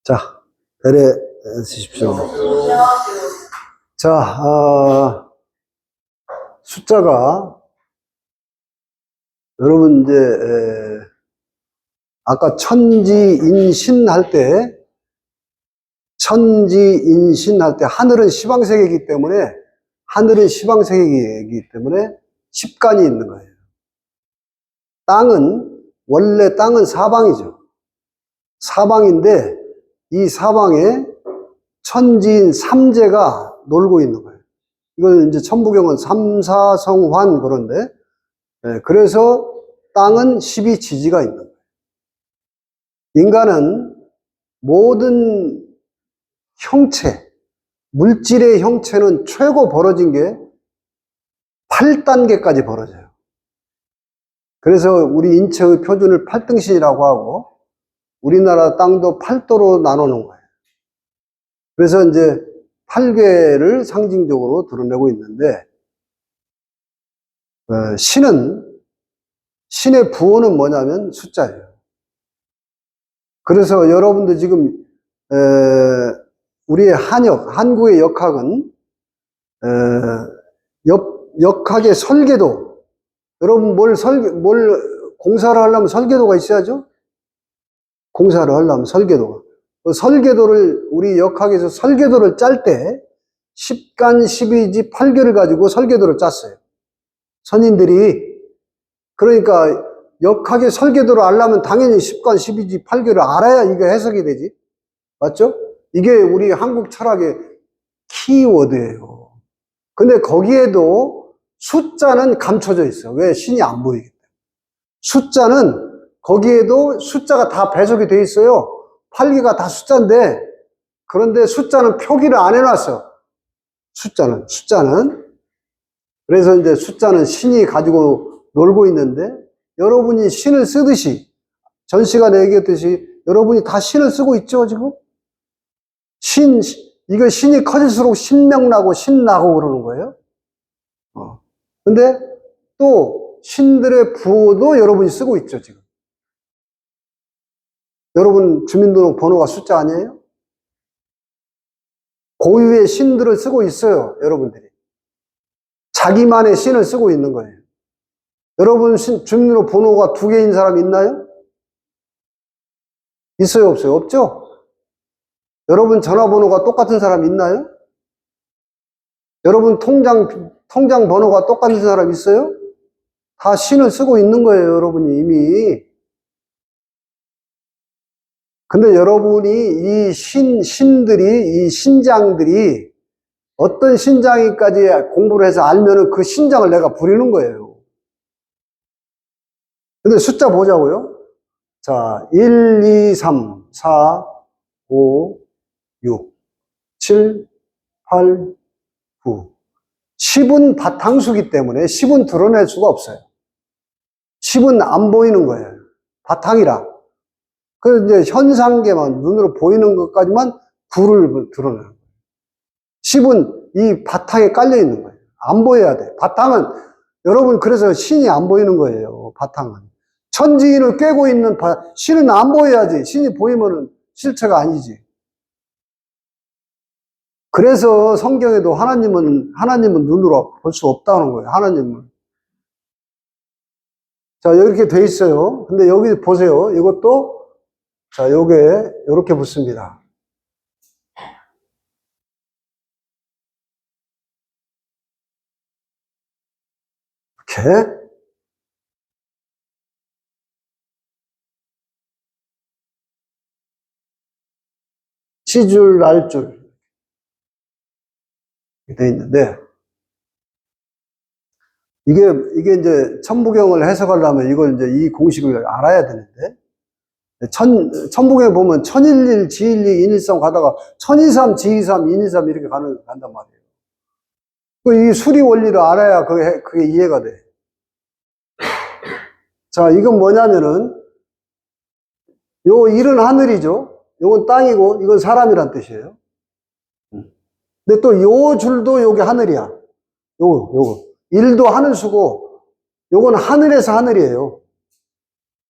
자, 배려 주십시오. 자, 숫자가, 여러분, 이제, 아까 천지인신 할 때, 하늘은 시방세계이기 때문에, 십간이 있는 거예요. 원래 땅은 사방이죠. 사방인데, 이 사방에 천지인 삼재가 놀고 있는 거예요. 이걸 이제 천부경은 삼사성환 그런데, 그래서 땅은 12지지가 있는 거예요. 인간은 모든 형체, 물질의 형체는 최고 벌어진 게 8단계까지 벌어져요. 그래서 우리 인체의 표준을 8등신이라고 하고, 우리나라 땅도 8도로 나눠놓은 거예요. 그래서 이제 8개를 상징적으로 드러내고 있는데, 신의 부호는 뭐냐면 숫자예요. 그래서 여러분들 지금, 우리의 한국의 역학은, 역학의 설계도, 여러분 뭘 공사를 하려면 설계도가 있어야죠? 공사를 하려면 설계도가. 그 설계도를, 우리 역학에서 설계도를 짤 때, 10간, 12지, 8개를 가지고 설계도를 짰어요. 선인들이. 그러니까, 역학의 설계도를 알려면 당연히 10간, 12지, 8개를 알아야 이게 해석이 되지. 맞죠? 이게 우리 한국 철학의 키워드예요. 근데 거기에도 숫자는 감춰져 있어요. 왜? 신이 안 보이기 때문에. 숫자는 거기에도 숫자가 다 배속이 돼 있어요. 8개가 다 숫자인데, 그런데 숫자는 표기를 안 해놨어. 숫자는. 그래서 이제 숫자는 신이 가지고 놀고 있는데, 여러분이 신을 쓰듯이, 전 시간에 얘기했듯이, 여러분이 다 신을 쓰고 있죠, 지금? 이거 신이 커질수록 신명나고 신나고 그러는 거예요. 근데 또 신들의 부호도 여러분이 쓰고 있죠, 지금. 여러분 주민등록번호가 숫자 아니에요? 고유의 신들을 쓰고 있어요, 여러분들이. 자기만의 신을 쓰고 있는 거예요. 여러분 주민등록번호가 2개인 사람 있나요? 있어요, 없어요? 없죠? 여러분 전화번호가 똑같은 사람 있나요? 여러분 통장 번호가 똑같은 사람 있어요? 다 신을 쓰고 있는 거예요, 여러분이 이미. 근데 여러분이 이 신장들이 어떤 신장이까지 공부를 해서 알면은 그 신장을 내가 부리는 거예요. 근데 숫자 보자고요. 자, 1, 2, 3, 4, 5, 6, 7, 8, 9. 10은 바탕수기 때문에 10은 드러낼 수가 없어요. 10은 안 보이는 거예요. 바탕이라. 그래서 이제 현상계만, 눈으로 보이는 것까지만 9를 드러내는 거예요. 10은 이 바탕에 깔려 있는 거예요. 안 보여야 돼. 바탕은, 여러분, 그래서 신이 안 보이는 거예요. 바탕은. 천지인을 꿰고 있는 신은 안 보여야지. 신이 보이면은 실체가 아니지. 그래서 성경에도 하나님은 눈으로 볼 수 없다는 거예요. 하나님은. 자, 이렇게 돼 있어요. 근데 여기 보세요. 이것도, 자, 요게, 요렇게 붙습니다. 이렇게. 시줄, 날줄. 돼 있는데, 이게 이제 천부경을 해석하려면 이걸 이제 이 공식을 알아야 되는데, 천부경에 보면 천일일, 지일리, 인일삼 가다가 천이삼, 지이삼, 인이삼 이렇게 간단 말이에요. 이 수리 원리를 알아야 그게 이해가 돼. 자, 이건 뭐냐면은, 요 일은 하늘이죠. 요건 땅이고, 이건 사람이란 뜻이에요. 근데 또 요 줄도 요게 하늘이야. 요거. 일도 하늘수고, 요건 하늘에서 하늘이에요.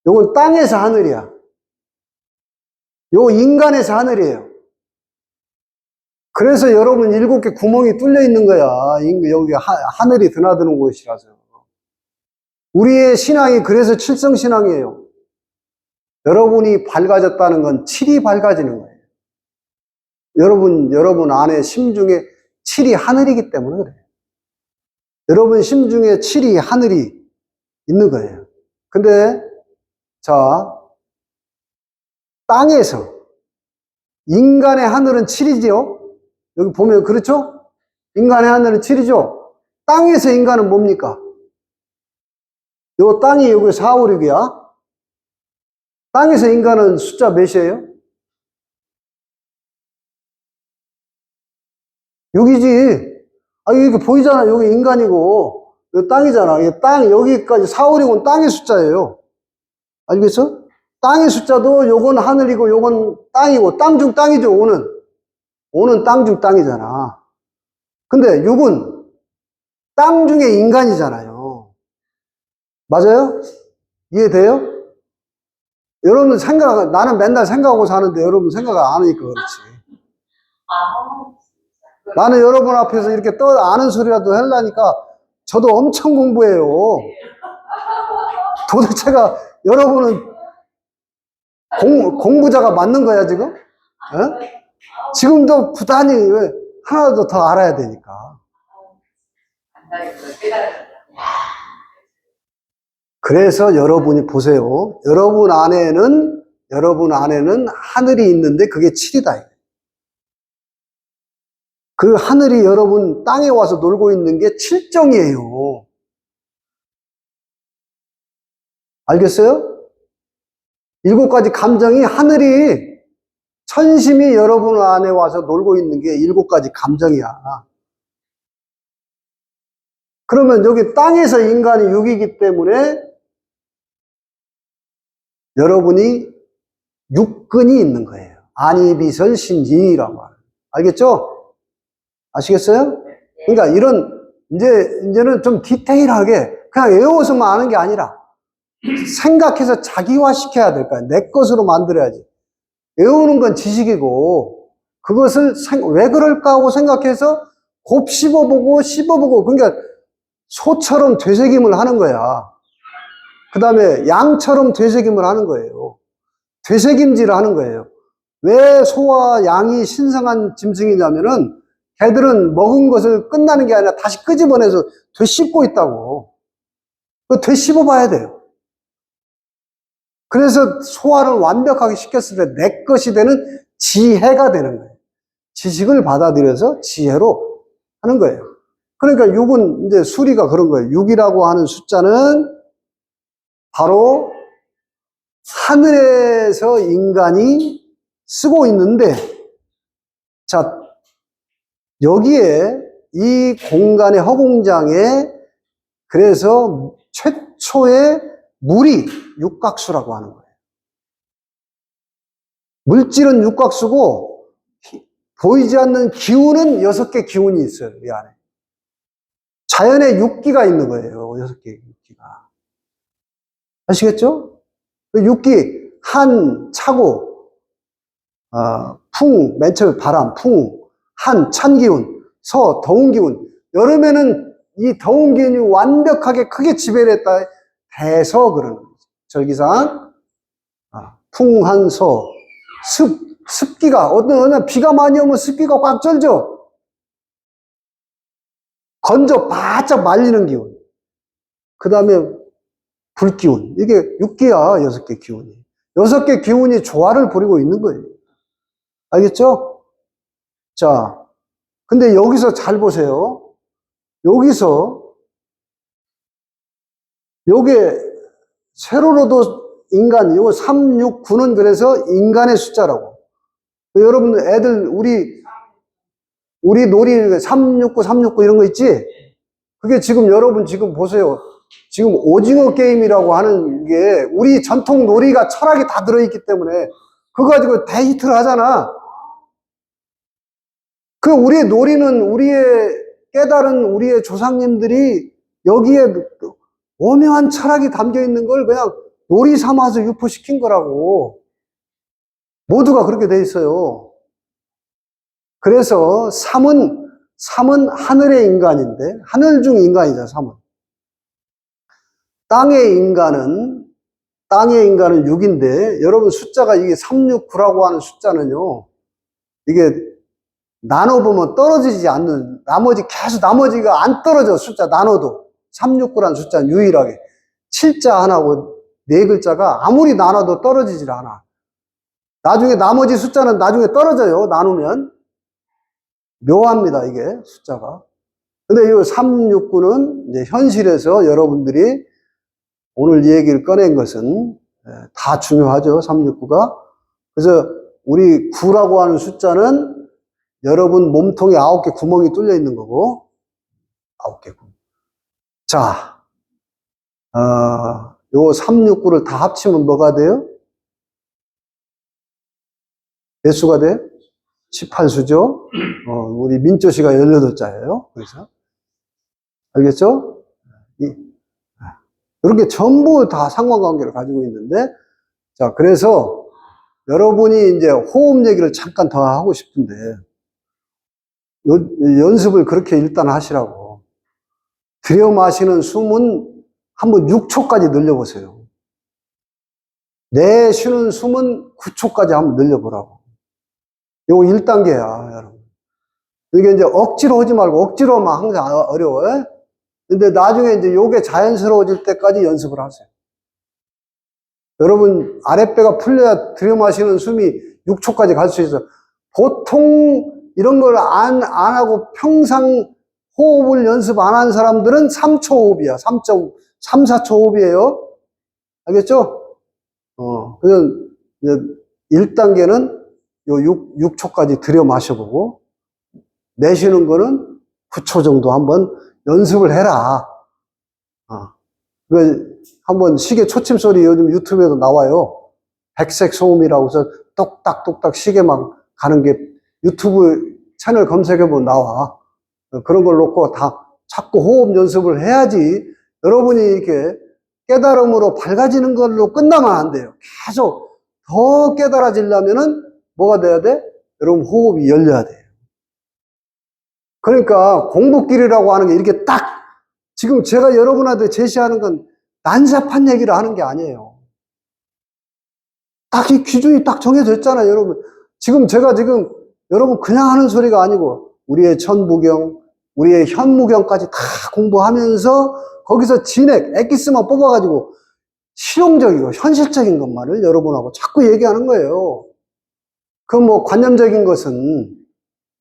요건 땅에서 하늘이야. 요 인간에서 하늘이에요. 그래서 여러분 7개 구멍이 뚫려 있는 거야. 여기 하늘이 드나드는 곳이라서. 우리의 신앙이 그래서 칠성신앙이에요. 여러분이 밝아졌다는 건 칠이 밝아지는 거예요. 여러분 안에 심중에 칠이 하늘이기 때문에 그래요. 여러분 심중에 칠이 하늘이 있는 거예요. 근데, 자, 땅에서, 인간의 하늘은 칠이지요? 여기 보면 그렇죠? 인간의 하늘은 칠이죠? 땅에서 인간은 뭡니까? 요 땅이 여기 4, 5, 6이야. 땅에서 인간은 숫자 몇이에요? 6이지. 아, 이게 보이잖아. 여기 인간이고, 여기 땅이잖아. 이게 땅, 여기까지 4, 5, 6은 땅의 숫자예요. 알겠어? 땅의 숫자도 요건 하늘이고, 요건 땅이고, 땅 중 땅이죠, 5는. 5는 땅 중 땅이잖아. 근데 6은 땅 중에 인간이잖아요. 맞아요? 이해돼요? 여러분 나는 맨날 생각하고 사는데 여러분 생각 안 하니까 그렇지. 나는 여러분 앞에서 이렇게 아는 소리라도 하려니까 저도 엄청 공부해요. 도대체가 여러분은 공부자가 맞는 거야, 지금? 어? 지금도 부단히 하나도 더 알아야 되니까. 그래서 여러분이 보세요. 여러분 안에는 하늘이 있는데 그게 7이다. 그 하늘이 여러분 땅에 와서 놀고 있는 게 칠정이에요. 알겠어요? 7가지 감정이 하늘이 천심이 여러분 안에 와서 놀고 있는 게 7가지 감정이야. 그러면 여기 땅에서 인간이 6이기 때문에 여러분이 육근이 있는 거예요. 안이비설 신지라고 하는. 알겠죠? 아시겠어요? 그러니까 이제는 좀 디테일하게 그냥 외워서만 아는 게 아니라 생각해서 자기화 시켜야 될 거야. 내 것으로 만들어야지. 외우는 건 지식이고 그것을 왜 그럴까 하고 생각해서 곱씹어보고 그러니까 소처럼 되새김을 하는 거야. 그 다음에 양처럼 되새김을 하는 거예요. 되새김질을 하는 거예요. 왜 소와 양이 신성한 짐승이냐면은 걔들은 먹은 것을 끝나는 게 아니라 다시 끄집어내서 되씹고 있다고. 되씹어 봐야 돼요. 그래서 소화를 완벽하게 시켰을 때 내 것이 되는 지혜가 되는 거예요. 지식을 받아들여서 지혜로 하는 거예요. 그러니까 6은 이제 수리가 그런 거예요. 6이라고 하는 숫자는 바로 하늘에서 인간이 쓰고 있는데, 자, 여기에 이 공간의 허공장에 그래서 최초의 물이 육각수라고 하는 거예요. 물질은 육각수고 보이지 않는 기운은 6개 기운이 있어요. 이 안에. 자연에 6기가 있는 거예요. 6개 6기가. 아시겠죠? 6기, 한, 차고, 풍, 맨 처음에 바람, 풍, 한, 찬 기운, 서, 더운 기운. 여름에는 이 더운 기운이 완벽하게 크게 지배를 했다 해서 그러는 거죠. 절기상, 풍, 한, 서, 습기가, 어떤 비가 많이 오면 습기가 꽉 쩔죠? 건져 바짝 말리는 기운. 그 다음에 불기운. 이게 6기야, 6개 기운이. 6개 기운이 조화를 부리고 있는 거예요. 알겠죠? 자, 근데 여기서 잘 보세요. 여기서, 요게, 세로로도 인간, 요거 3, 6, 9는 그래서 인간의 숫자라고. 여러분, 애들, 우리 놀이 369, 369 이런 거 있지? 그게 지금 여러분 지금 보세요. 지금 오징어 게임이라고 하는 게 우리 전통 놀이가 철학이 다 들어있기 때문에 그거 가지고 데이트를 하잖아. 그 우리의 놀이는 깨달은 우리의 조상님들이 여기에 오묘한 철학이 담겨 있는 걸 그냥 놀이 삼아서 유포시킨 거라고. 모두가 그렇게 돼 있어요. 그래서 삼은 하늘의 인간인데, 하늘 중 인간이죠, 삼은. 땅의 인간은 6인데, 여러분 숫자가 이게 369라고 하는 숫자는요, 이게 나눠보면 떨어지지 않는, 나머지가 안 떨어져, 숫자 나눠도. 369라는 숫자는 유일하게. 7자 하나고 4글자가 아무리 나눠도 떨어지질 않아. 나중에 나머지 숫자는 나중에 떨어져요, 나누면. 묘합니다, 이게, 숫자가. 근데 이 369는 이제 현실에서 여러분들이 오늘 이 얘기를 꺼낸 것은 다 중요하죠, 369가. 그래서 우리 9라고 하는 숫자는 여러분 몸통에 9개 구멍이 뚫려 있는 거고, 9개 구멍. 자, 요 369를 다 합치면 뭐가 돼요? 몇 수가 돼? 18수죠? 우리 민조씨가 18자예요. 그래서. 알겠죠? 이런 게 전부 다 상관관계를 가지고 있는데, 자, 그래서 여러분이 이제 호흡 얘기를 잠깐 더 하고 싶은데, 연습을 그렇게 일단 하시라고. 들여 마시는 숨은 한번 6초까지 늘려보세요. 내쉬는 숨은 9초까지 한번 늘려보라고. 이거 1단계야, 여러분. 이게 이제 억지로 하지 말고, 억지로 하면 항상 어려워요. 근데 나중에 이제 요게 자연스러워질 때까지 연습을 하세요. 여러분, 아랫배가 풀려야 들여 마시는 숨이 6초까지 갈 수 있어요. 보통 이런 걸 안 하고 평상 호흡을 연습 안 한 사람들은 3초 호흡이야. 3, 4초 호흡이에요. 알겠죠? 그래서 1단계는 요 6초까지 들여 마셔보고, 내쉬는 거는 9초 정도 한번 연습을 해라. 한번 시계 초침 소리 요즘 유튜브에도 나와요. 백색 소음이라고 해서 똑딱똑딱 시계 막 가는 게 유튜브 채널 검색해보면 나와. 그런 걸 놓고 다 자꾸 호흡 연습을 해야지 여러분이 이렇게 깨달음으로 밝아지는 걸로 끝나면 안 돼요. 계속 더 깨달아지려면은 뭐가 돼야 돼? 여러분 호흡이 열려야 돼요. 그러니까 공부길이라고 하는 게 이렇게 딱 지금 제가 여러분한테 제시하는 건 난잡한 얘기를 하는 게 아니에요. 딱 이 기준이 딱 정해져 있잖아요, 여러분. 제가 여러분 그냥 하는 소리가 아니고 우리의 천부경, 우리의 현무경까지 다 공부하면서 거기서 진액, 엑기스만 뽑아가지고 실용적이고 현실적인 것만을 여러분하고 자꾸 얘기하는 거예요. 그 뭐 관념적인 것은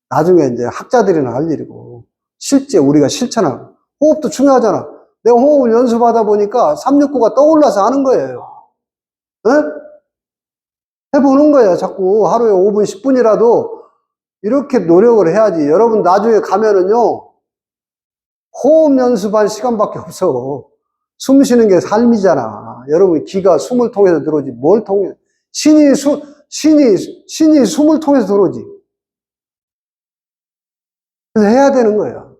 나중에 이제 학자들이나 할 일이고 실제 우리가 실천하고 호흡도 중요하잖아. 내가 호흡을 연습하다 보니까 369가 떠올라서 하는 거예요. 네? 해보는 거예요. 자꾸 하루에 5분, 10분이라도 이렇게 노력을 해야지. 여러분 나중에 가면은요, 호흡 연습할 시간밖에 없어. 숨 쉬는 게 삶이잖아. 여러분 기가 숨을 통해서 들어오지 뭘 통해? 신이 숨을 통해서 들어오지. 그래서 해야 되는 거예요.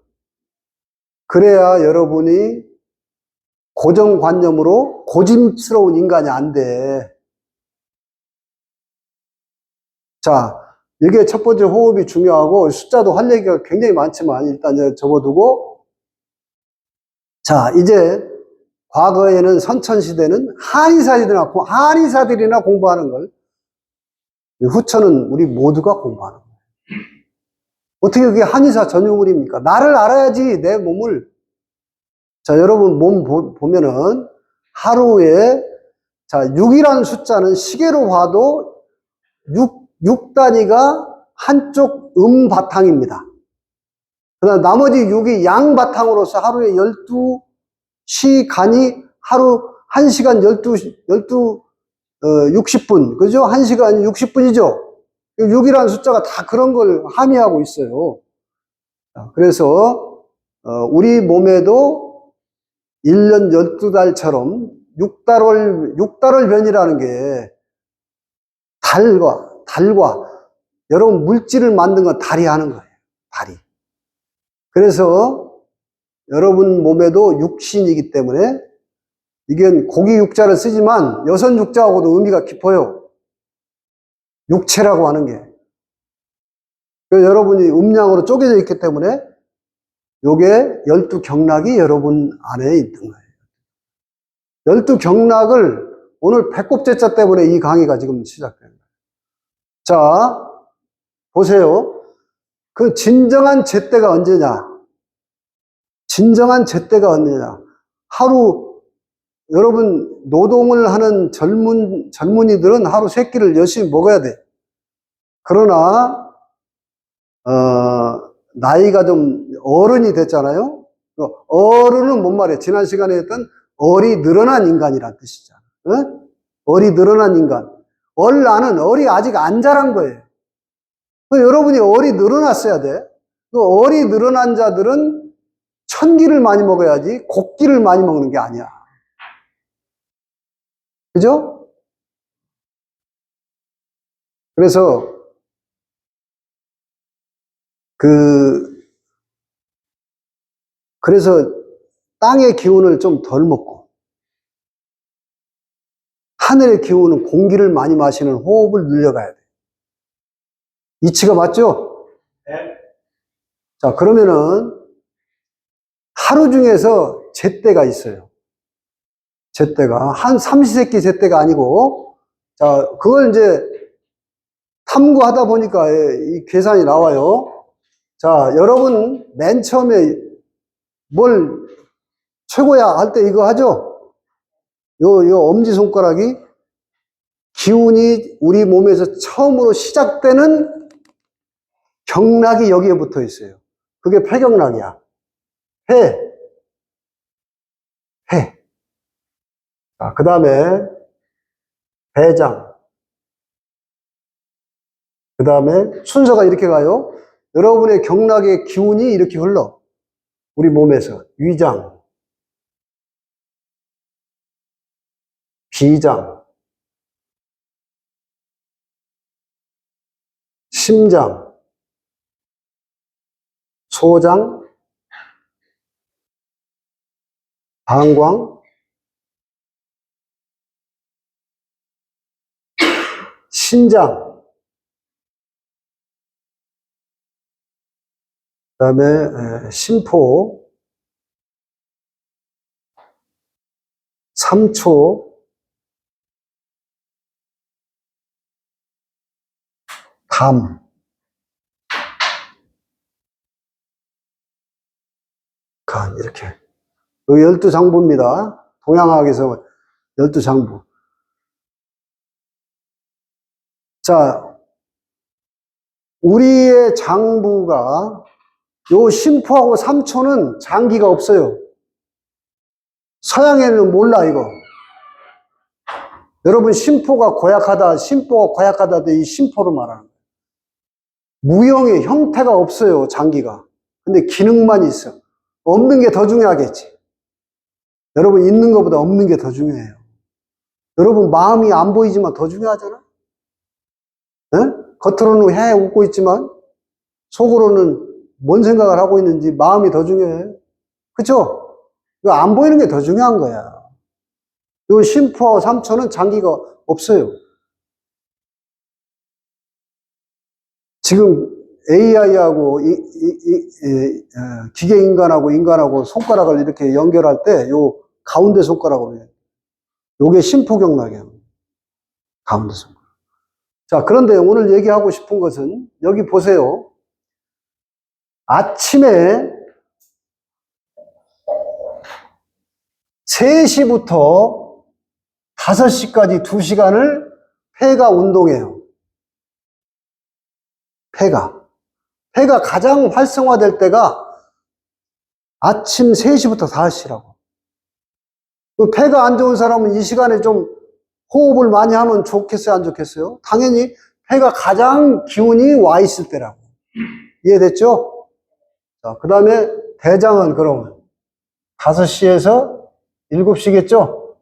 그래야 여러분이 고정관념으로 고집스러운 인간이 안 돼. 자, 이게 첫 번째 호흡이 중요하고 숫자도 할 얘기가 굉장히 많지만 일단 접어두고, 자, 이제 과거에는 선천시대는 한의사들이나 공부하는 걸, 후천은 우리 모두가 공부하는 거예요. 어떻게 그게 한의사 전유물입니까? 나를 알아야지, 내 몸을. 자, 여러분 몸 보면은 하루에, 자, 6이라는 숫자는 시계로 봐도 6단위가 한쪽 바탕입니다. 그 다음 나머지 6이 양 바탕으로서 하루에 12시간이 하루 1시간 60분. 그죠? 1시간 60분이죠? 6이라는 숫자가 다 그런 걸 함의하고 있어요. 그래서, 우리 몸에도 1년 12달처럼 6달월 변이라는 게 달과 여러분 물질을 만든 건 달이 하는 거예요. 달이. 그래서 여러분 몸에도 육신이기 때문에 이게 고기 육자를 쓰지만 여선 육자하고도 의미가 깊어요. 육체라고 하는 게. 여러분이 음양으로 쪼개져 있기 때문에 요게 12경락이 여러분 안에 있는 거예요. 12경락을 오늘 배꼽제자 때문에 이 강의가 지금 시작됩니다. 자, 보세요. 그 진정한 제때가 언제냐? 진정한 제때가 언제냐? 하루, 여러분, 노동을 하는 젊은이들은 하루 3끼를 열심히 먹어야 돼. 그러나, 나이가 좀 어른이 됐잖아요? 어른은 뭔 말이에요? 지난 시간에 했던 얼이 늘어난 인간이란 뜻이잖아. 응? 얼이 늘어난 인간. 나는 얼이 아직 안 자란 거예요. 여러분이 얼이 늘어났어야 돼. 얼이 늘어난 자들은 천기를 많이 먹어야지 곡기를 많이 먹는 게 아니야. 그죠? 그래서 그래서 땅의 기운을 좀 덜 먹고 하늘의 기운은 공기를 많이 마시는 호흡을 늘려가야 돼. 이치가 맞죠? 네. 자, 그러면은 하루 중에서 제때가 있어요. 제때가 한 삼시세끼 제때가 아니고, 자, 그걸 이제 탐구하다 보니까 이 계산이 나와요. 자, 여러분 맨 처음에 뭘 최고야 할 때 이거 하죠? 요 엄지손가락이 기운이 우리 몸에서 처음으로 시작되는 경락이 여기에 붙어 있어요. 그게 폐경락이야. 폐. 자, 그 다음에 배장. 그 다음에 순서가 이렇게 가요. 여러분의 경락의 기운이 이렇게 흘러. 우리 몸에서. 위장. 비장. 심장. 소장. 방광. 신장. 그 다음에 심포. 삼초. 담. 간, 이렇게. 여기 12장부입니다. 동양학에서 12장부. 자, 우리의 장부가 요 심포하고 삼초는 장기가 없어요. 서양에는 몰라, 이거. 여러분, 심포가 고약하다, 심포가 고약하다, 이 심포를 말하는 거예요. 무형의 형태가 없어요, 장기가. 근데 기능만 있어. 없는 게 더 중요하겠지. 여러분, 있는 것보다 없는 게 더 중요해요. 여러분, 마음이 안 보이지만 더 중요하잖아? 에? 겉으로는 해 웃고 있지만, 속으로는 뭔 생각을 하고 있는지 마음이 더 중요해요. 그쵸? 안 보이는 게 더 중요한 거야. 요 심포 삼초는 장기가 없어요. 지금 AI하고 기계인간하고 인간하고 손가락을 이렇게 연결할 때 요 가운데 손가락으로 해요. 요게 심포경락이에요. 가운데 손가락. 자, 그런데 오늘 얘기하고 싶은 것은 여기 보세요. 아침에 3시부터 5시까지 2시간을 폐가 운동해요. 폐가 가장 활성화될 때가 아침 3시부터 5시라고. 폐가 안 좋은 사람은 이 시간에 좀 호흡을 많이 하면 좋겠어요, 안 좋겠어요? 당연히 폐가 가장 기운이 와 있을 때라고. 이해됐죠? 자, 그 다음에 대장은 그러면 5시에서 7시겠죠?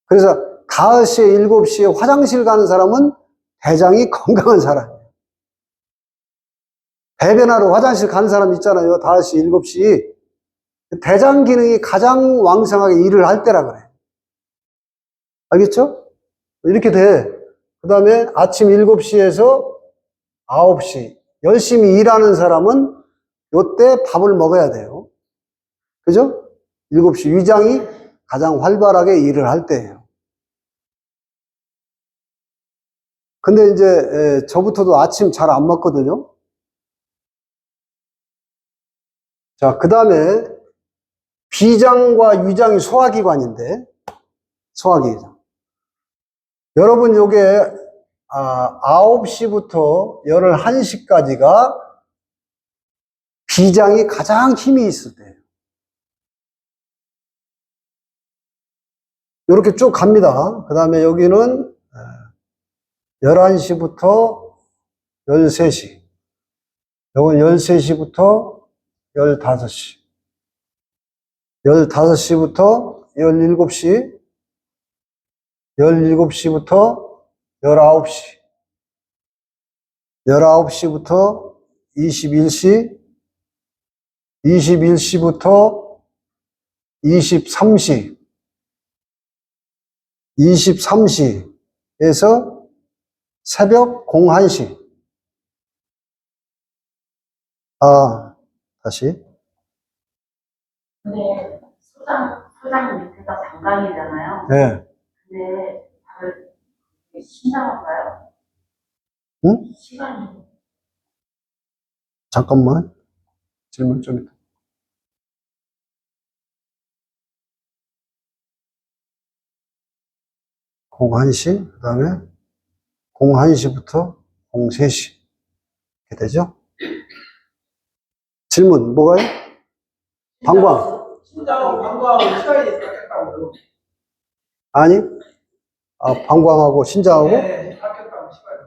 그래서 5시에 7시에 화장실 가는 사람은 대장이 건강한 사람이에요. 배변하러 화장실 가는 사람 있잖아요. 5시, 7시. 대장 기능이 가장 왕성하게 일을 할 때라 그래. 알겠죠? 이렇게 돼. 그 다음에 아침 7시에서 9시. 열심히 일하는 사람은 요때 밥을 먹어야 돼요. 그죠? 7시 위장이 가장 활발하게 일을 할 때예요. 근데 이제 저부터도 아침 잘 안 먹거든요. 자, 그 다음에 비장과 위장이 소화기관인데, 소화기관. 여러분 요게 9시부터 11시까지가 비장이 가장 힘이 있을 때예요. 이렇게 쭉 갑니다. 그 다음에 여기는 11시부터 13시. 요건 13시부터 15시. 15시부터 17시. 17시부터 19시. 19시부터 21시. 21시부터 23시. 23시에서 새벽 01시. 다시. 근데 소장 밑에가 장강이잖아요. 네. 근데 다들 신장한가요? 응? 시간이. 잠깐만. 질문 좀 있다. (01시) 그 다음에 01시부터 03시 이렇게 되죠? 질문 뭐가요? 방광. 신장 방광 시간이 바뀌었다고요. 아니? 방광하고 신장하고? 네, 바뀌었다고 시간이.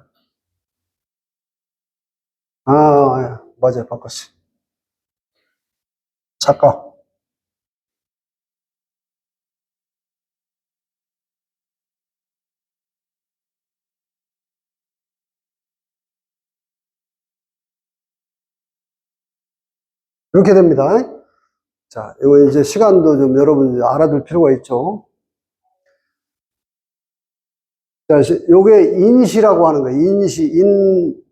맞아요. 바꿨어요. 잠깐. 이렇게 됩니다. 자, 이거 이제 시간도 좀 여러분 알아둘 필요가 있죠. 자, 요게 인시라고 하는 거예요. 인시,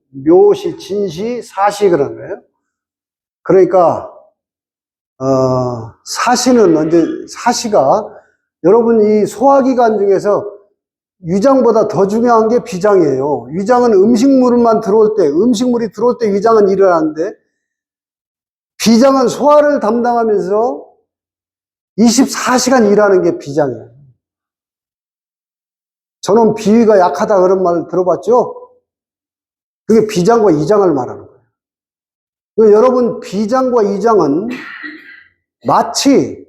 묘시, 진시, 사시 그러는 거예요. 그러니까, 사시는 사시가 여러분 이 소화기관 중에서 위장보다 더 중요한 게 비장이에요. 위장은 음식물이 들어올 때 위장은 일을 하는데, 비장은 소화를 담당하면서 24시간 일하는 게 비장이에요. 저는 비위가 약하다 그런 말 들어봤죠? 그게 비장과 이장을 말하는 거예요. 여러분, 비장과 이장은 마치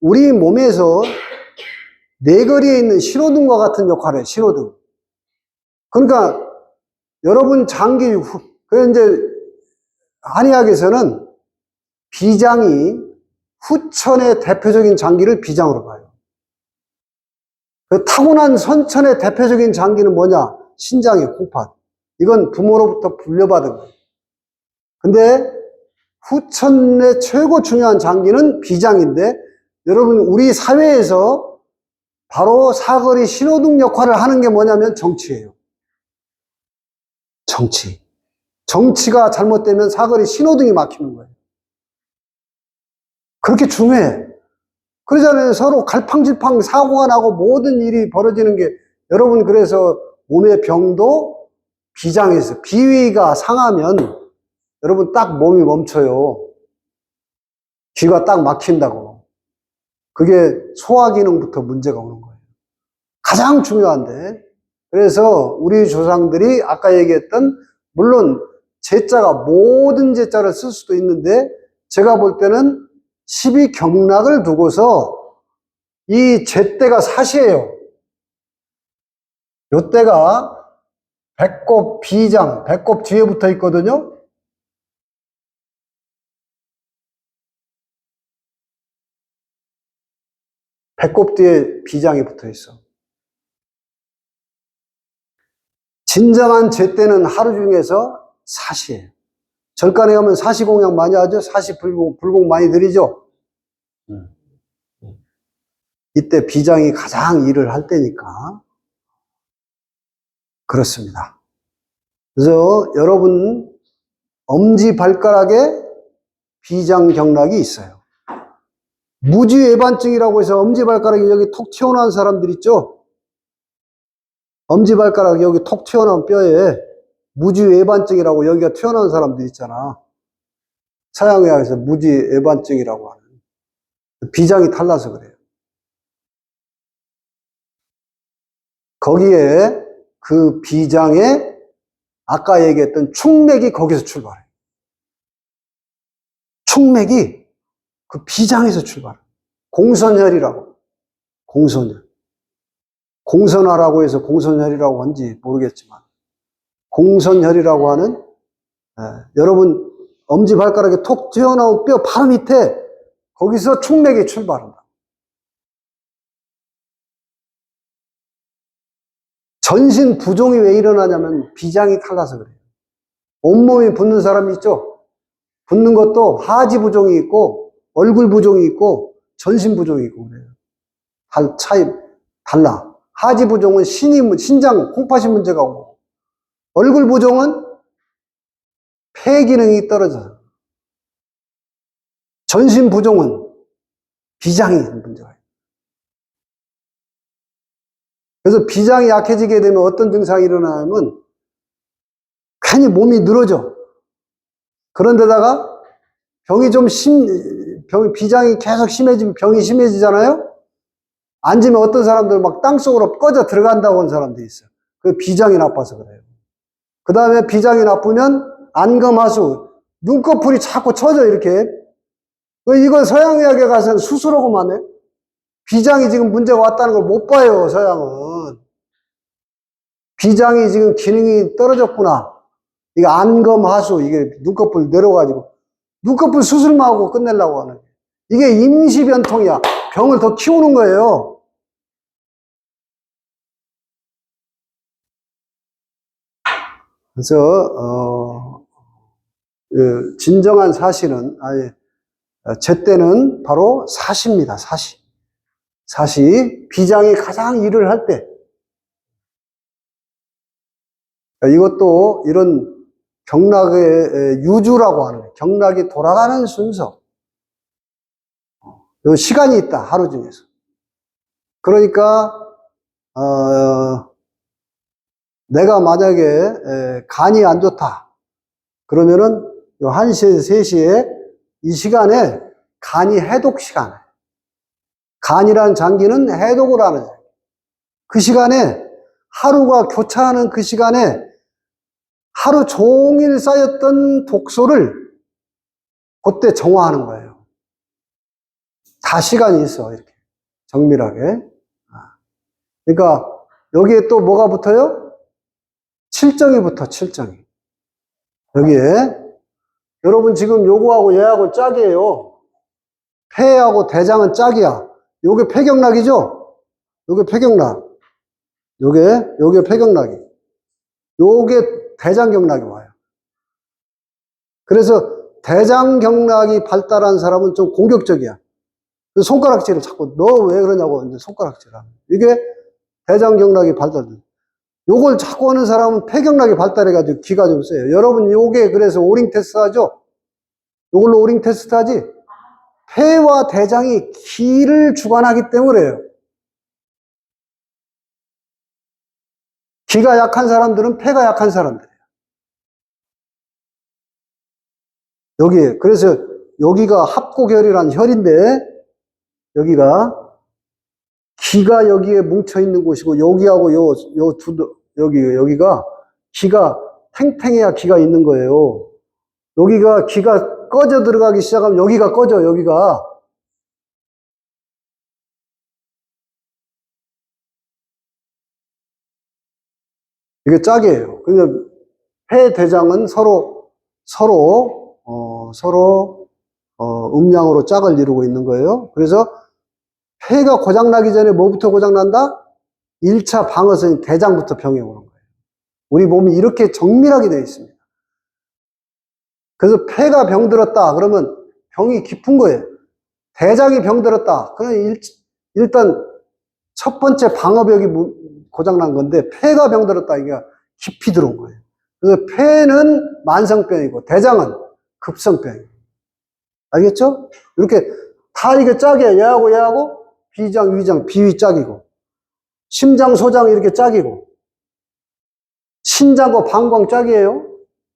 우리 몸에서 네거리에 있는 신호등과 같은 역할을 해요, 신호등. 그러니까 여러분 그래서 이제 한의학에서는 비장이 후천의 대표적인 장기를 비장으로 봐요. 그 타고난 선천의 대표적인 장기는 뭐냐? 신장의 콩팥. 이건 부모로부터 물려받은 거예요. 근데 후천의 최고 중요한 장기는 비장인데, 여러분 우리 사회에서 바로 사거리 신호등 역할을 하는 게 뭐냐면 정치예요. 정치가 잘못되면 사거리 신호등이 막히는 거예요. 그렇게 중요해. 그러잖아요. 서로 갈팡질팡 사고가 나고 모든 일이 벌어지는 게, 여러분 그래서 몸의 병도 비장에서 비위가 상하면 여러분 딱 몸이 멈춰요. 귀가 딱 막힌다고. 그게 소화 기능부터 문제가 오는 거예요. 가장 중요한데. 그래서 우리 조상들이 아까 얘기했던, 물론 제자가 모든 제자를 쓸 수도 있는데, 제가 볼 때는 12경락을 두고서 이 제때가 사시예요. 요때가 배꼽 비장, 배꼽 뒤에 붙어 있거든요. 배꼽 뒤에 비장이 붙어 있어. 진정한 제때는 하루 중에서 사시예요. 절간에 가면 사시 공양 많이 하죠? 사시 불공 많이 드리죠? 이때 비장이 가장 일을 할 때니까. 그렇습니다. 그래서 여러분 엄지발가락에 비장경락이 있어요. 무지외반증이라고 해서 엄지발가락이 여기 톡 튀어나온 사람들 있죠? 엄지발가락이 여기 톡 튀어나온 뼈에 무지외반증이라고 여기가 튀어나온 사람들 있잖아. 서양의학에서 무지외반증이라고 하는. 비장이 탈나서 그래요. 거기에 그 비장에 아까 얘기했던 축맥이 거기서 출발해요. 축맥이 그 비장에서 출발해요. 공선혈이라고. 공선혈. 공선화라고 해서 공선혈이라고 한지 모르겠지만 공선혈이라고 하는 여러분 엄지발가락에 톡 튀어나온 뼈 바로 밑에 거기서 축맥이 출발한다. 전신 부종이 왜 일어나냐면 비장이 탈나서 그래요. 온몸이 붓는 사람이 있죠? 붓는 것도 하지 부종이 있고 얼굴 부종이 있고 전신 부종이 있고 그래요. 차이 달라. 하지 부종은 신장 콩팥이 문제가 오고 얼굴 부종은 폐 기능이 떨어져서 전신 부종은 비장이 문제가 있어요. 그래서 비장이 약해지게 되면 어떤 증상이 일어나냐면 괜히 몸이 늘어져. 그런데다가 비장이 계속 심해지면 병이 심해지잖아요? 앉으면 어떤 사람들 막 땅속으로 꺼져 들어간다고 하는 사람들이 있어요. 그 비장이 나빠서 그래요. 그 다음에 비장이 나쁘면 안검하수, 눈꺼풀이 자꾸 처져 이렇게. 이건 서양의학에 가서는 수술하고만 해. 비장이 지금 문제가 왔다는 걸 못 봐요, 서양은. 비장이 지금 기능이 떨어졌구나. 이게 안검하수, 이게 눈꺼풀 내려가지고. 눈꺼풀 수술만 하고 끝내려고 하는. 이게 임시변통이야. 병을 더 키우는 거예요. 그래서, 진정한 사실은, 제때는 바로 사시입니다, 사시. 사시, 비장이 가장 일을 할 때. 이것도 이런 경락의 유주라고 하는 거예요. 경락이 돌아가는 순서. 요 시간이 있다, 하루 중에서. 그러니까, 내가 만약에 간이 안 좋다. 그러면은 요 1시에서 3시에 이 시간에 간이 해독 시간. 간이라는 장기는 해독을 하는 그 시간에 하루가 교차하는 그 시간에 하루 종일 쌓였던 독소를 그때 정화하는 거예요. 다 시간이 있어, 이렇게. 정밀하게. 그러니까 여기에 또 뭐가 붙어요? 칠정이 붙어, 칠정이. 여기에. 여러분 지금 요거하고 얘하고 짝이에요. 폐하고 대장은 짝이야. 요게 폐경락이죠? 요게 폐경락. 요게 폐경락이. 요게 대장경락이 와요. 그래서 대장경락이 발달한 사람은 좀 공격적이야. 손가락질을 자꾸, 너 왜 그러냐고 이제 손가락질 하는. 이게 대장경락이 발달된. 요걸 자꾸 하는 사람은 폐경락이 발달해가지고 기가 좀 세요. 여러분 요게 그래서 오링 테스트 하죠? 요걸로 오링 테스트 하지? 폐와 대장이 기를 주관하기 때문에요. 기가 약한 사람들은 폐가 약한 사람들이에요. 여기에. 그래서 여기가 합고혈이라는 혈인데, 여기가 기가 여기에 뭉쳐 있는 곳이고, 여기하고 여기가 기가 탱탱해야 기가 있는 거예요. 여기가 기가 꺼져 들어가기 시작하면 여기가 꺼져, 여기가. 이게 짝이에요. 그러니까 폐, 대장은 서로 음양으로 짝을 이루고 있는 거예요. 그래서 폐가 고장나기 전에 뭐부터 고장난다? 1차 방어선인 대장부터 병이 오는 거예요. 우리 몸이 이렇게 정밀하게 되어 있습니다. 그래서 폐가 병들었다 그러면 병이 깊은 거예요. 대장이 병들었다 그러면 일단 첫 번째 방어벽이 고장난 건데 폐가 병들었다 이게 깊이 들어온 거예요. 그래서 폐는 만성병이고 대장은 급성병이에요. 알겠죠? 이렇게 다 이게 짝이에요. 얘하고 비장, 위장, 비위 짝이고 심장, 소장 이렇게 짝이고 신장과 방광 짝이에요.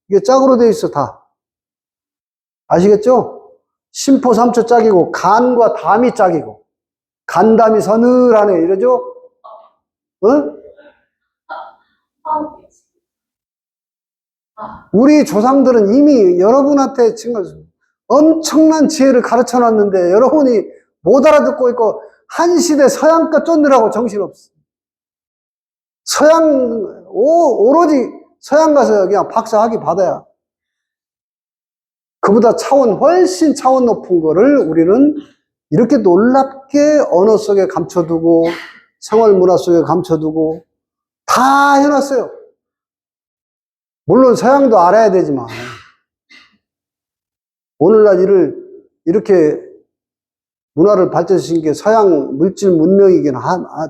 이게 짝으로 되어 있어 다. 아시겠죠? 심포, 삼초 짝이고 간과 담이 짝이고 간담이 서늘하네 이러죠? 어? 우리 조상들은 이미 여러분한테 지금 엄청난 지혜를 가르쳐 놨는데 여러분이 못 알아듣고 있고 한 시대 서양과 쫓느라고 정신없어. 오로지 서양 가서 그냥 박사 학위 받아야. 그보다 훨씬 차원 높은 거를 우리는 이렇게 놀랍게 언어 속에 감춰두고 생활 문화 속에 감춰두고 다 해놨어요. 물론 서양도 알아야 되지만 오늘날 이렇게 문화를 발전시킨 게 서양 물질 문명이긴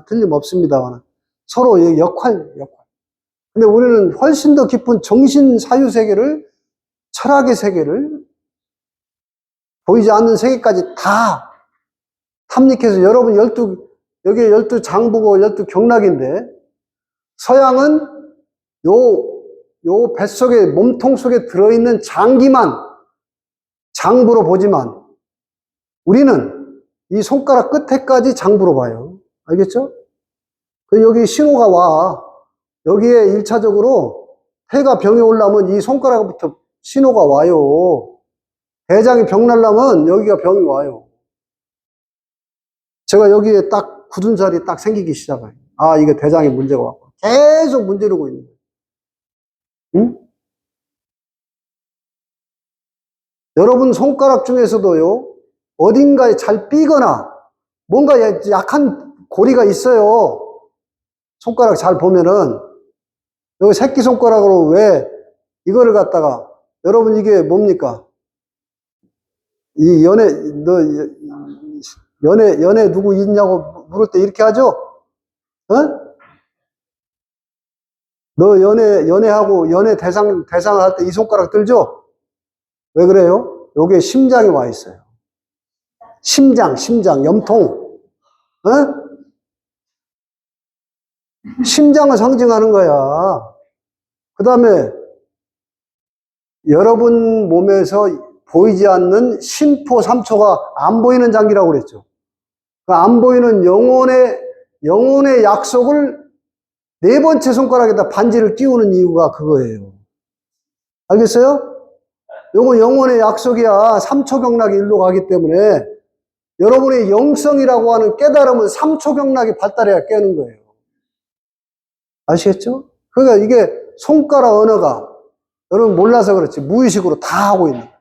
틀림없습니다만 서로 역할. 근데 우리는 훨씬 더 깊은 정신 사유 세계를 철학의 세계를 보이지 않는 세계까지 다 탐닉해서 여러분 여기 12장부고 12경락인데 서양은 요 뱃속에 몸통 속에 들어있는 장기만 장부로 보지만 우리는 이 손가락 끝에까지 장부로 봐요. 알겠죠? 여기 신호가 와. 여기에 1차적으로 폐가 병이 올라면 이 손가락부터 신호가 와요. 대장이 병 날라면 여기가 병이 와요. 제가 여기에 딱 굳은 살이 딱 생기기 시작해요. 아, 이게 대장에 문제가 왔고. 계속 문제르고 있는 거예요. 응? 여러분 손가락 중에서도요, 어딘가에 잘 삐거나 뭔가 약한 고리가 있어요. 손가락 잘 보면은 여기 새끼손가락으로 왜 이거를 갖다가 여러분 이게 뭡니까? 이 연애 누구 있냐고 물을 때 이렇게 하죠? 어? 너 연애하고 연애 대상을 할 때 이 손가락 들죠? 왜 그래요? 요게 심장에 와 있어요. 심장, 염통. 어? 심장을 상징하는 거야. 그 다음에 여러분 몸에서 보이지 않는 심포, 삼초가 안 보이는 장기라고 그랬죠. 안 보이는 영혼의 약속을 네 번째 손가락에다 반지를 끼우는 이유가 그거예요. 알겠어요? 요건 영혼의 약속이야. 삼초경락이 일로 가기 때문에 여러분의 영성이라고 하는 깨달음은 삼초경락이 발달해야 깨는 거예요. 아시겠죠? 그러니까 이게 손가락 언어가 여러분 몰라서 그렇지 무의식으로 다 하고 있는 거예요.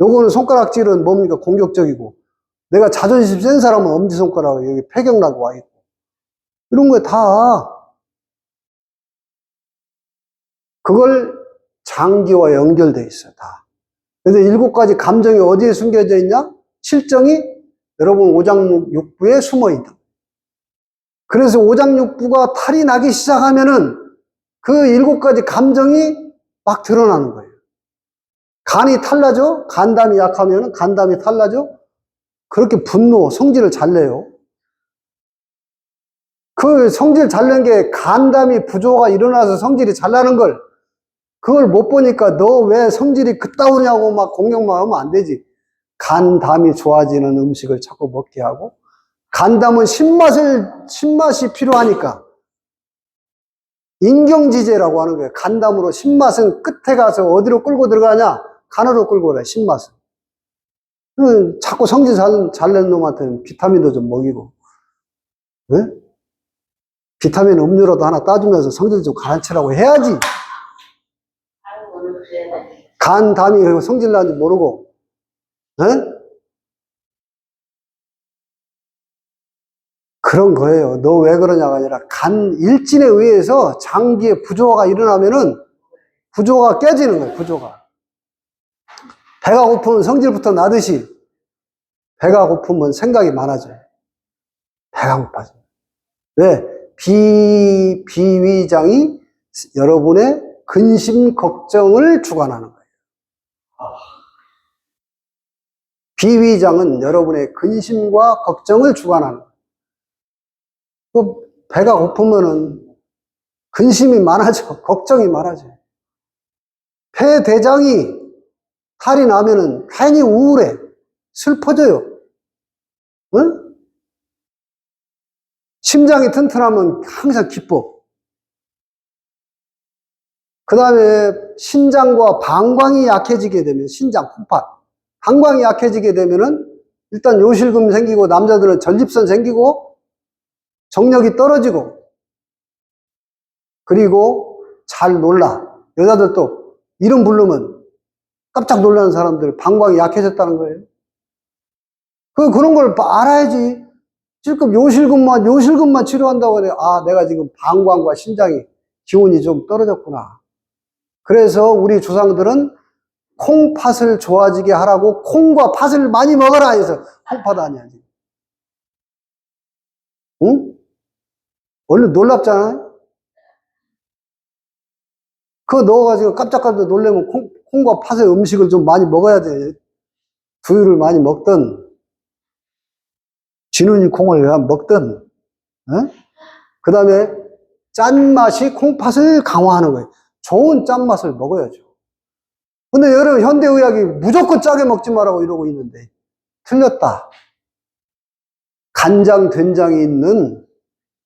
요거는 손가락질은 뭡니까? 공격적이고 내가 자존심 센 사람은 엄지손가락 여기 폐경락 와 있고 이런 거에 다 그걸 장기와 연결돼 있어요. 다. 그래서 7가지 감정이 어디에 숨겨져 있냐? 7정이 여러분 오장육부에 숨어 있다. 그래서 오장육부가 탈이 나기 시작하면은 그 7가지 감정이 막 드러나는 거예요. 간이 탈나죠? 간담이 약하면 간담이 탈나죠? 그렇게 성질을 잘 내요. 그 성질 잘 낸 게 간담이 부조가 일어나서 성질이 잘 나는 걸 그걸 못 보니까 너 왜 성질이 그따구냐고 막 공격만 하면 안 되지. 간담이 좋아지는 음식을 자꾸 먹게 하고 간담은 신맛이 필요하니까 인경지제라고 하는 거예요. 간담으로 신맛은 끝에 가서 어디로 끌고 들어가냐? 간으로 끌고 가요. 신맛은. 자꾸 성질 잘 내는 놈한테는 비타민도 좀 먹이고 네? 비타민 음료라도 하나 따주면서 성질 좀 가라앉히라고 해야지. 간담이 성질 나는지 모르고 네? 그런 거예요. 너 왜 그러냐가 아니라 간 일진에 의해서 장기에 부조화가 일어나면은 부조화가 깨지는 거예요. 부조가. 배가 고프면 성질부터 나듯이 배가 고프면 생각이 많아져요. 배가 고파져요. 왜? 비위장이 여러분의 근심, 걱정을 주관하는 거예요. 비위장은 여러분의 근심과 걱정을 주관하는 거예요. 그 배가 고프면은 근심이 많아져. 걱정이 많아져. 폐대장이 탈이 나면은 괜히 우울해. 슬퍼져요. 응? 심장이 튼튼하면 항상 기뻐. 그 다음에 신장과 방광이 약해지게 되면, 신장, 콩팥. 방광이 약해지게 되면은 일단 요실금 생기고, 남자들은 전립선 생기고, 정력이 떨어지고, 그리고 잘 놀라. 여자들도 이름 부르면 깜짝 놀라는 사람들, 방광이 약해졌다는 거예요. 그런 걸 알아야지. 지금 요실금만 치료한다고 해. 아, 내가 지금 방광과 신장이 기운이 좀 떨어졌구나. 그래서 우리 조상들은 콩팥을 좋아지게 하라고 콩과 팥을 많이 먹어라 해서 콩팥 아니야, 지금. 응? 원래 놀랍잖아요? 그거 넣어가지고 깜짝깜짝 놀래면 콩과 팥의 음식을 좀 많이 먹어야 돼. 두유를 많이 먹든, 진훈이 콩을 먹든, 그 다음에 짠맛이 콩팥을 강화하는 거예요. 좋은 짠맛을 먹어야죠. 근데 여러분, 현대의학이 무조건 짜게 먹지 말라고 이러고 있는데, 틀렸다. 간장, 된장이 있는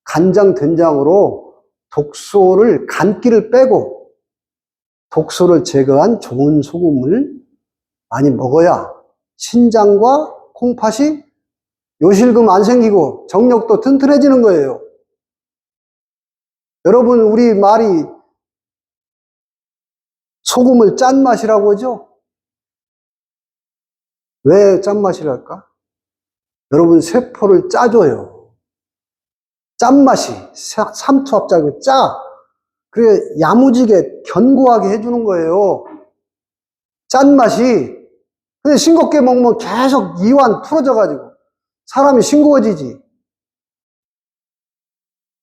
간장, 된장으로 독소를, 간기를 빼고 독소를 제거한 좋은 소금을 많이 먹어야 신장과 콩팥이 요실금 안 생기고 정력도 튼튼해지는 거예요. 여러분, 우리 말이 소금을 짠맛이라고 하죠? 왜 짠맛이랄까? 여러분, 세포를 짜줘요. 짠맛이, 삼투압작용, 짜. 그래, 야무지게, 견고하게 해주는 거예요. 짠맛이. 근데 싱겁게 먹으면 계속 이완 풀어져가지고, 사람이 싱거워지지.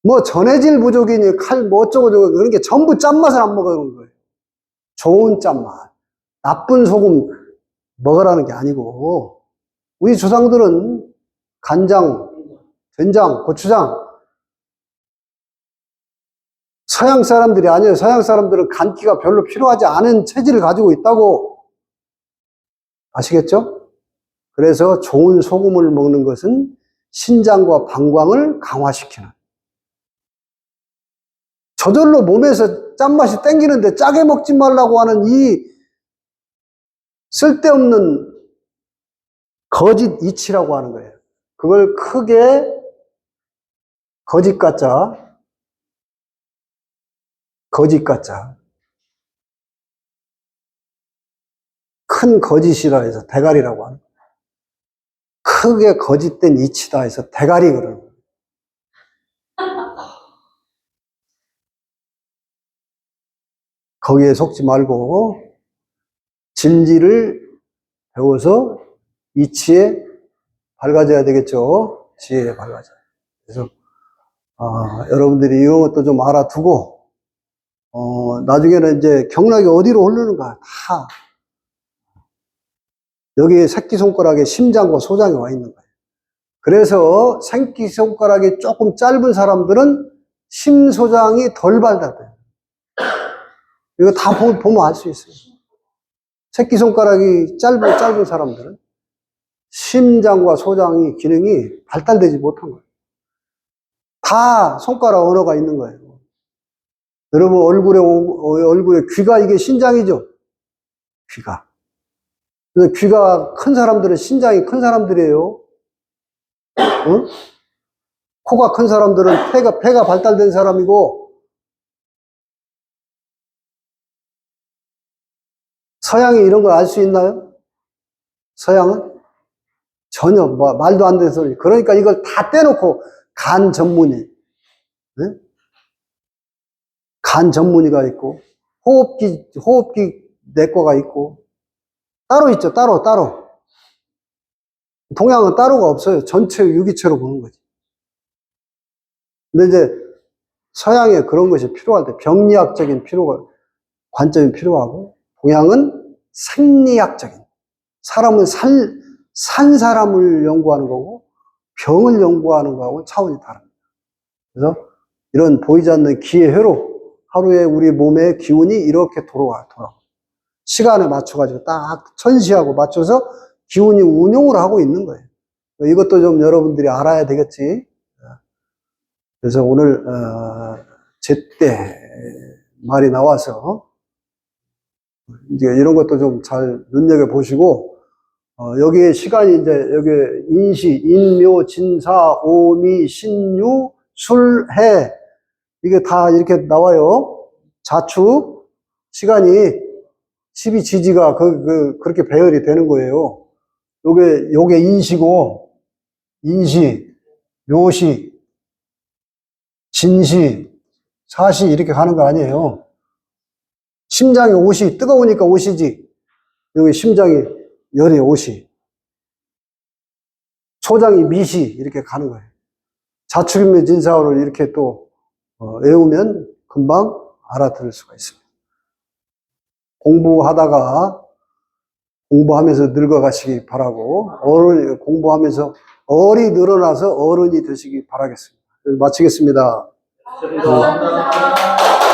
뭐, 전해질 부족이니, 뭐 어쩌고저쩌고, 그런 게 전부 짠맛을 안 먹어주는 거예요. 좋은 짠맛. 나쁜 소금 먹으라는 게 아니고, 우리 조상들은 간장, 된장, 고추장, 서양 사람들이 아니에요. 서양 사람들은 간기가 별로 필요하지 않은 체질을 가지고 있다고. 아시겠죠? 그래서 좋은 소금을 먹는 것은 신장과 방광을 강화시키는. 저절로 몸에서 짠맛이 땡기는데 짜게 먹지 말라고 하는 이 쓸데없는 거짓 이치라고 하는 거예요. 그걸 크게 거짓 가짜, 큰 거짓이라 해서 대가리라고 하는 거예요. 크게 거짓된 이치다 해서 대가리 그러는 거예요. 거기에 속지 말고 진리를 배워서 이치에 밝아져야 되겠죠. 지혜에 밝아져야. 그래서 여러분들이 이런 것도 좀 알아두고 나중에는 이제 경락이 어디로 흐르는가 다 여기 새끼손가락에 심장과 소장이 와 있는 거예요. 그래서 새끼손가락이 조금 짧은 사람들은 심소장이 덜 발달돼요. 이거 다 보면 알 수 있어요. 새끼손가락이 짧은 사람들은 심장과 소장이 기능이 발달되지 못한 거예요. 다 손가락 언어가 있는 거예요. 여러분 얼굴에 귀가 이게 신장이죠? 귀가. 그래서 귀가 큰 사람들은 신장이 큰 사람들이에요. 응? 코가 큰 사람들은 폐가 발달된 사람이고, 서양이 이런 걸 알 수 있나요? 서양은? 전혀, 말도 안 되는 소리. 그러니까 이걸 다 떼놓고 간 전문의, 응? 간 전문의가 있고, 호흡기 내과가 있고, 따로 있죠, 따로. 동양은 따로가 없어요. 전체 유기체로 보는 거지. 근데 이제 서양에 그런 것이 필요할 때 병리학적인 관점이 필요하고, 동양은 생리학적인, 사람은 산 사람을 연구하는 거고 병을 연구하는 거하고 차원이 다릅니다. 그래서 이런 보이지 않는 기의 회로 하루에 우리 몸의 기운이 이렇게 돌아. 시간에 맞춰가지고 딱 천시하고 맞춰서 기운이 운용을 하고 있는 거예요. 이것도 좀 여러분들이 알아야 되겠지. 그래서 오늘 제때 말이 나와서 이제 이런 것도 좀 잘 눈여겨 보시고, 여기에 시간이 이제 여기 인시, 인묘, 진사, 오미, 신유, 술, 해 이게 다 이렇게 나와요. 자축 시간이 12지지가 그렇게 배열이 되는 거예요. 요게 인시고, 인시, 묘시, 진시, 사시 이렇게 가는 거 아니에요. 심장이 옷이 뜨거우니까 옷이지. 여기 심장이 열이 옷이. 초장이 미시 이렇게 가는 거예요. 자축인묘 진사오를 이렇게 또 외우면 금방 알아들을 수가 있습니다. 공부하면서 늙어가시기 바라고, 공부하면서 얼이 늘어나서 어른이 되시기 바라겠습니다. 마치겠습니다. 감사합니다.